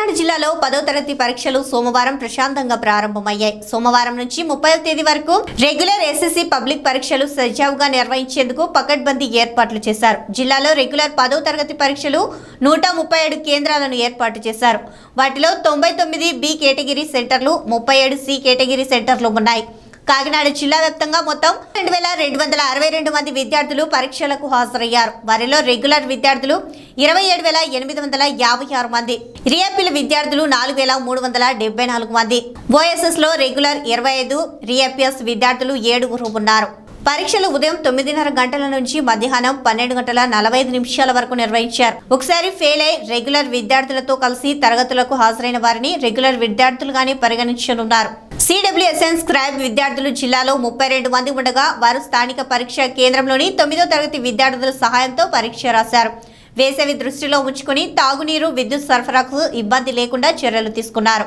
కాకినాడ జిల్లాలో 10వ తరగతి పరీక్షలు సోమవారం ప్రశాంతంగా ప్రారంభమయ్యాయి. సోమవారం నుంచి 30వ తేదీ వరకు రెగ్యులర్ ఎస్ఎస్సి పబ్లిక్ పరీక్షలు సజావుగా నిర్వహించేందుకు పకడ్బందీ ఏర్పాట్లు చేశారు. జిల్లాలో రెగ్యులర్ 10వ తరగతి పరీక్షలు 137 కేంద్రాలను ఏర్పాటు చేశారు. వాటిలో 99 బి కేటగిరీ సెంటర్లు, 37 సి కేటగిరీ సెంటర్లు ఉన్నాయి. కాకినాడ జిల్లా వ్యాప్తంగా మొత్తం 2262 మంది విద్యార్థులు పరీక్షలకు హాజరయ్యారు. వారిలో రెగ్యులర్ విద్యార్థులు 27,856 మంది, రీఎపిల్ విద్యార్థులు 4,374 మంది, ఓఎస్ఎస్ లో రెగ్యులర్ 25, రీఎపిఎస్ విద్యార్థులు 7 ఉన్నారు. పరీక్షలు ఉదయం 9:30 గంటల నుంచి మధ్యాహ్నం 12:45 వరకు నిర్వహించారు. ఒకసారి ఫెయిల్ అయి రెగ్యులర్ విద్యార్థులతో కలిసి తరగతులకు హాజరైన వారిని రెగ్యులర్ విద్యార్థులుగానే పరిగణించనున్నారు. సిడబ్ల్యూఎస్ఎన్ స్క్రైబ్ విద్యార్థులు జిల్లాలో 32 మంది ఉండగా వారు స్థానిక పరీక్ష కేంద్రంలోని 9వ తరగతి విద్యార్థుల సహాయంతో పరీక్ష రాశారు. వేసవి దృష్టిలో ఉంచుకుని తాగునీరు, విద్యుత్ సరఫరాకు ఇబ్బంది లేకుండా చర్యలు తీసుకున్నారు.